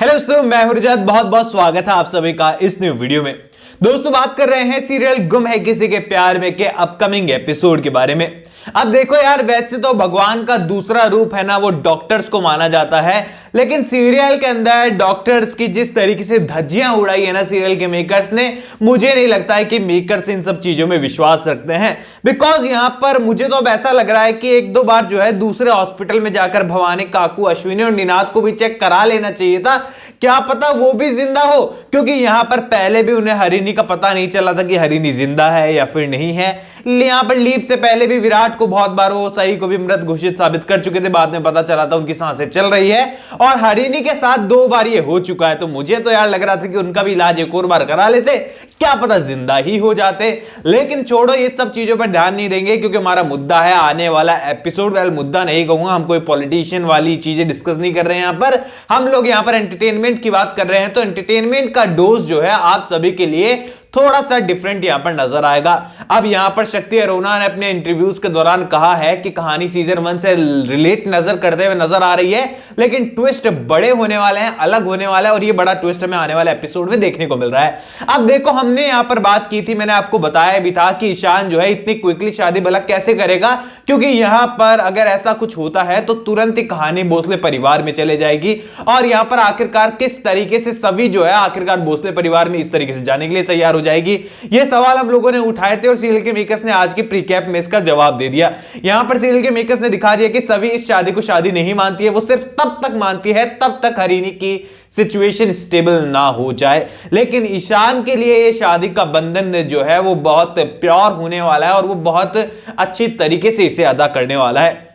Hello दोस्तों, मैं हूं रजत। बहुत बहुत स्वागत है आप सभी का इस न्यू वीडियो में। दोस्तों, बात कर रहे हैं सीरियल गुम है किसी के प्यार में के अपकमिंग एपिसोड के बारे में। अब देखो यार, वैसे तो भगवान का दूसरा रूप है ना, वो डॉक्टर्स को माना जाता है, लेकिन सीरियल के अंदर डॉक्टर्स की जिस तरीके से धज्जियां उड़ाई है ना सीरियल के मेकर्स ने, मुझे नहीं लगता है कि मेकर्स इन सब चीजों में विश्वास रखते हैं। बिकॉज यहां पर मुझे तो अब ऐसा लग रहा है कि एक दो बार जो है दूसरे हॉस्पिटल में जाकर भवानी, काकू, अश्विनी और निनाद को भी चेक करा लेना चाहिए था। क्या पता वो भी जिंदा हो, क्योंकि यहां पर पहले भी उन्हें हरिणी का पता नहीं चला था कि हरिणी जिंदा है या फिर नहीं है। यहां पर लीप से पहले भी विराट को बहुत बार वो सही को भी मृत घोषित साबित कर चुके थे, बाद में पता चला था उनकी सांसें चल रही है। और हरिणी के साथ दो बार ये हो चुका है, तो मुझे तो यार लग रहा था कि उनका भी इलाज एक और बार करा लेते, क्या पता जिंदा ही हो जाते। लेकिन छोड़ो, ये सब चीजों पर ध्यान नहीं देंगे, क्योंकि हमारा मुद्दा है आने वाला एपिसोड। वेल, मुद्दा नहीं कहूंगा, हम कोई पॉलिटिशियन वाली चीजें डिस्कस नहीं कर रहे हैं। यहां पर हम लोग यहां पर एंटरटेनमेंट की बात कर रहे हैं, तो एंटरटेनमेंट का डोज जो है आप सभी के लिए थोड़ा सा डिफरेंट यहां पर नजर आएगा। अब यहां पर शक्ति अरोड़ा ने अपने इंटरव्यूज के दौरान कहा है कि कहानी सीजन 1 से रिलेट नजर करते हुए नजर आ रही है, लेकिन ट्विस्ट बड़े होने वाले हैं, अलग होने वाला है, और ये बड़ा ट्विस्ट हमें आने वाले एपिसोड में देखने को मिल रहा है। अब देखो, हमने यहां पर बात की थी, मैंने आपको बताया भी था कि ईशान जो है इतनी क्विकली शादी भला कैसे करेगा, क्योंकि यहां पर अगर ऐसा कुछ होता है तो तुरंत ही कहानी भोसले परिवार में चले जाएगी। और यहां पर आखिरकार किस तरीके से सभी जो है आखिरकार भोसले परिवार में इस तरीके से जाने के लिए तैयार हो जाएगी, ये सवाल हम लोगों ने उठाए थे और सीरियल के मेकर्स ने आज की प्रीकैप में इसका जवाब दे दिया। यहां पर सीरियल के मेकर्स ने दिखा दिया कि सभी इस शादी को शादी नहीं मानती है, वो सिर्फ तब तक मानती है तब तक हरिणी की सिचुएशन स्टेबल ना हो जाए। लेकिन ईशान के लिए ये शादी का बंधन जो है वो बहुत प्योर होने वाला है और वो बहुत अच्छी तरीके से इसे अदा करने वाला है।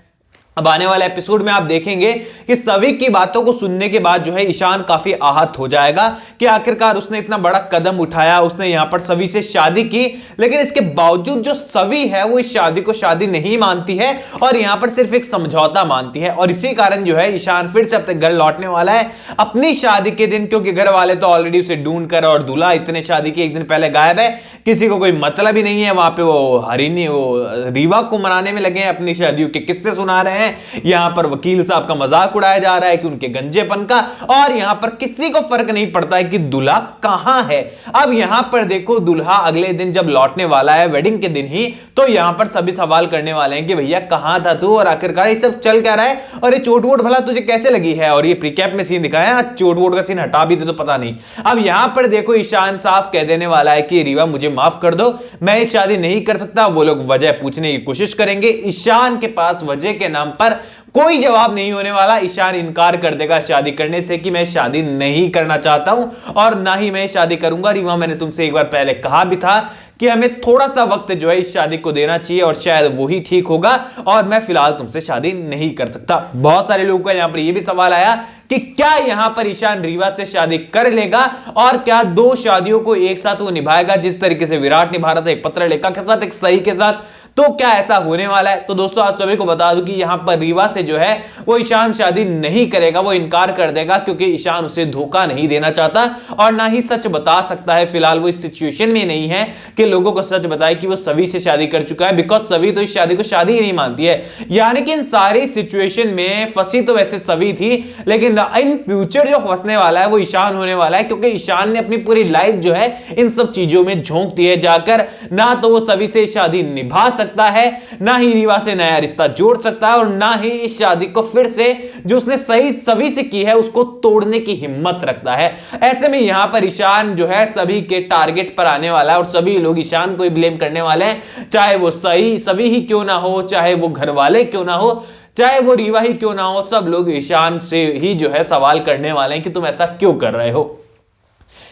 अब आने वाले एपिसोड में आप देखेंगे कि सभी की बातों को सुनने के बाद जो है ईशान काफी आहत हो जाएगा कि आखिरकार उसने इतना बड़ा कदम उठाया, उसने यहां पर सभी से शादी की, लेकिन इसके बावजूद जो सभी है वो इस शादी को शादी नहीं मानती है और यहां पर सिर्फ एक समझौता मानती है। और इसी कारण जो है ईशान फिर से अपने घर लौटने वाला है अपनी शादी के दिन, क्योंकि घर वाले तो ऑलरेडी उसे ढूंढ कर, और दूल्हा इतने शादी के एक दिन पहले गायब है, किसी को कोई मतलब ही नहीं है। वहां पे वो हरिणी, वो रीवा को मनाने में लगे हैं, अपनी शादियों के किस्से सुना रहे हैं। यहां पर वकील साहब का मजाक उड़ाया जा रहा है कि उनके गंजेपन का, और यहां पर किसी को फर्क नहीं पड़ता है कि दूल्हा कहां है। अब यहां पर देखो, दूल्हा अगले दिन जब लौटने वाला है, वेडिंग के दिन ही, तो यहां पर सभी सवाल करने वाले हैं कि भैया कहां था तू, और आखिरकार ये सब चल क्या रहा है, और ये चोट वोट भला तुझे कैसे लगी है। और ये प्रीकैप में सीन दिखाया, चोट वोट का सीन हटा भी दे तो पता नहीं। अब यहां पर देखो, ईशान साफ कह देने वाला है कि रीवा मुझे माफ कर दो, मैं ये शादी नहीं कर सकता। वो लोग वजह पूछने की कोशिश करेंगे, ईशान के पास वजह के नाम पर कोई जवाब नहीं होने वाला। ईशान इनकार कर देगा शादी करने से कि मैं शादी नहीं करना चाहता हूं और ना ही मैं शादी करूंगा। रीवा, मैंने तुमसे एक बार पहले कहा भी था कि हमें थोड़ा सा वक्त जो है इस शादी को देना चाहिए और शायद वही ठीक होगा, और मैं फिलहाल तुमसे शादी नहीं कर सकता। बहुत सारे लोगों का यहां पर यह भी सवाल आया कि क्या यहां पर ईशान रीवा से शादी कर लेगा और क्या दो शादियों को एक साथ वो निभाएगा, जिस तरीके से विराट निभा रहा था, एक पत्र लेखा के साथ, एक सही के साथ। तो क्या ऐसा होने वाला है? तो दोस्तों, आप सभी को बता दूं कि यहां पर रीवा से जो है वो ईशान शादी नहीं करेगा, वो इनकार कर देगा, क्योंकि ईशान उसे धोखा नहीं देना चाहता और ना ही सच बता सकता है। फिलहाल वो इस सिचुएशन में नहीं है कि लोगों को सच बताए कि वो सभी से शादी कर चुका है, बिकॉज सभी तो इस शादी को शादी ही नहीं मानती है। यानी कि इन सारी सिचुएशन में फंसी तो वैसे सभी थी, लेकिन इन फ्यूचर जो फंसने वाला है वो ईशान होने वाला है, क्योंकि ईशान ने अपनी पूरी लाइफ जो है इन सब चीजों में झोंक दी है जाकर। ना तो वो सभी से शादी निभा सकता है, ना ही रीवा से नया रिश्ता जोड़ सकता है, और ना ही इस शादी को फिर से जो उसने सही सभी से की है उसको तोड़ने की हिम्मत रखता है। ऐसे में यहां पर ईशान जो है सभी के टारगेट पर आने वाला है और सभी लोग ईशान को ही ब्लेम करने वाले हैं, चाहे वो सही सभी ही क्यों ना हो, चाहे वो घर वाले क्यों ना हो, चाहे वो रीवा ही क्यों ना हो। सब लोग ईशान से ही जो है सवाल करने वाले हैं कि तुम ऐसा क्यों कर रहे हो।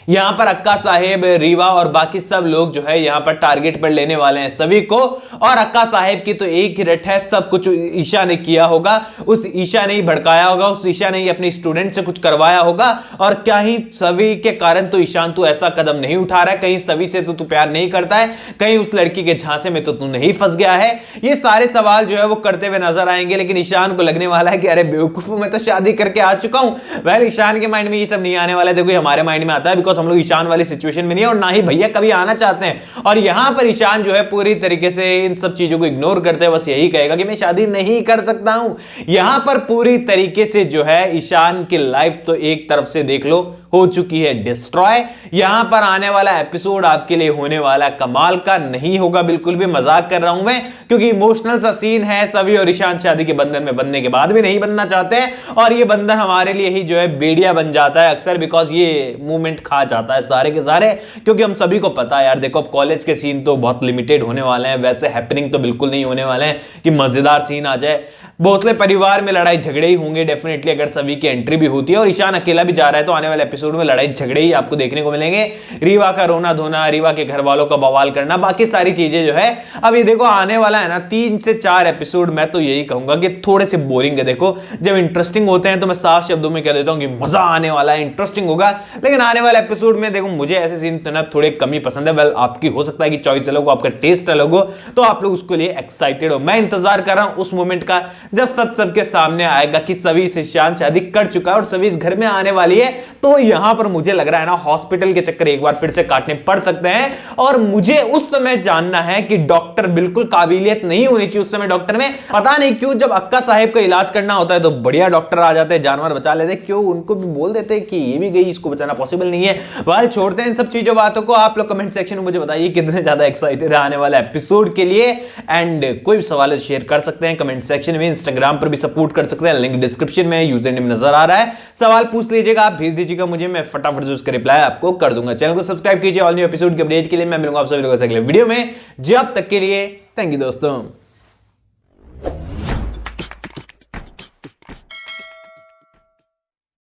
यहां पर अक्का साहेब, रीवा और बाकी सब लोग जो है यहां पर टारगेट पर लेने वाले हैं सभी को, और अक्का साहेब की तो एक ही रट है, सब कुछ ईशा ने किया होगा, उस ईशा ने ही भड़काया होगा, उस ईशा ने ही अपनी स्टूडेंट से कुछ करवाया होगा। और क्या ही सभी के कारण तो ईशान तू ऐसा कदम नहीं उठा रहा है, कहीं सभी से तो तू प्यार नहीं करता है, कहीं उस लड़की के झांसे में तो तू नहीं फंस गया है। ये सारे सवाल जो है वो करते हुए नजर आएंगे, लेकिन ईशान को लगने वाला है कि अरे बेवकूफ, मैं तो शादी करके आ चुका हूं। वेल, ईशान के माइंड में ये सब नहीं आने वाला है। देखो, हमारे माइंड में आता है, बिकॉज बिकॉज हम लोग ईशान वाली सिचुएशन में नहीं है और ना ही भैया कभी आना चाहते हैं। और यहां पर ईशान जो है पूरी तरीके से इन सब चीजों को इग्नोर करते हैं, बस यही कहेगा कि मैं शादी नहीं कर सकता हूं। यहां पर पूरी तरीके से जो है ईशान की लाइफ तो एक तरफ से देख लो हो चुकी है डिस्ट्रॉय। यहां पर आने वाला एपिसोड आपके लिए होने वाला कमाल का नहीं होगा, बिल्कुल भी मजाक कर रहा हूं मैं, क्योंकि इमोशनल सा सीन है। सभी और ईशान शादी के बंधन में बनने के बाद भी नहीं बनना चाहते हैं और ये बंधन हमारे लिए ही जो है बेड़िया बन जाता है अक्सर, बिकॉज ये मूवमेंट खा जाता है सारे के सारे। क्योंकि हम सभी को पता है यार, देखो अब कॉलेज के सीन तो बहुत लिमिटेड होने वाले हैं, वैसे हैपनिंग तो बिल्कुल नहीं होने वाले हैं कि मजेदार सीन आ जाए। भोसले परिवार में लड़ाई झगड़े ही होंगे डेफिनेटली अगर सभी की एंट्री भी होती है, और ईशान अकेला भी जा रहा है तो आने वाले एपिसोड में लड़ाई झगड़े ही आपको देखने को मिलेंगे। रीवा का रोना धोना, रीवा के घर वालों का बवाल करना, बाकी सारी चीजें जो है अब ये देखो आने वाला है ना 3 से 4 एपिसोड। मैं तो यही कहूंगा कि थोड़े से बोरिंग है। देखो जब इंटरेस्टिंग होते हैं तो मैं साफ शब्दों में कह देता हूं कि मजा आने वाला है, इंटरेस्टिंग होगा, लेकिन आने वाले एपिसोड में देखो मुझे ऐसे सीन तो ना थोड़े कम ही पसंद है। वेल आपकी हो सकता है कि चॉइस अलग हो, आपका टेस्ट अलग हो, तो आप लोग उसके लिए एक्साइटेड हो। मैं इंतजार कर रहा हूं उस मोमेंट का जब सच सबके सामने आएगा कि सभी से ईशान शादी कर चुका है और सभी इस घर में आने वाली है। तो यहां पर मुझे लग रहा है ना हॉस्पिटल के चक्कर एक बार फिर से काटने पड़ सकते हैं, और मुझे उस समय जानना है कि डॉक्टर बिल्कुल काबिलियत नहीं होनी चाहिए उस समय डॉक्टर में। पता नहीं क्यों जब अक्का साहेब का इलाज करना होता है तो बढ़िया डॉक्टर आ जाते हैं, जानवर बचा लेते हैं, क्यों उनको भी बोल देते हैं कि ये भी गई, इसको बचाना पॉसिबल नहीं है। वाल छोड़ते हैं इन सब चीजों बातों को। आप लोग कमेंट सेक्शन में मुझे बताइए कितने ज्यादा एक्साइटेड है आने वाला एपिसोड के लिए, एंड कोई भी सवाल शेयर कर सकते हैं कमेंट सेक्शन में। इंस्टाग्राम पर भी सपोर्ट कर सकते हैं, लिंक डिस्क्रिप्शन में यूजर नेम नजर आ रहा है। सवाल पूछ लीजिएगा, आप भेज दीजिएगा मुझे, मैं फटाफट से उसका रिप्लाई आपको कर दूंगा। चैनल को सब्सक्राइब कीजिए ऑल न्यू एपिसोड के अपडेट के लिए। मैं मिलूंगा आप सभी लोगों से अगले वीडियो में। जब तक के लिए थैंक यू दोस्तों।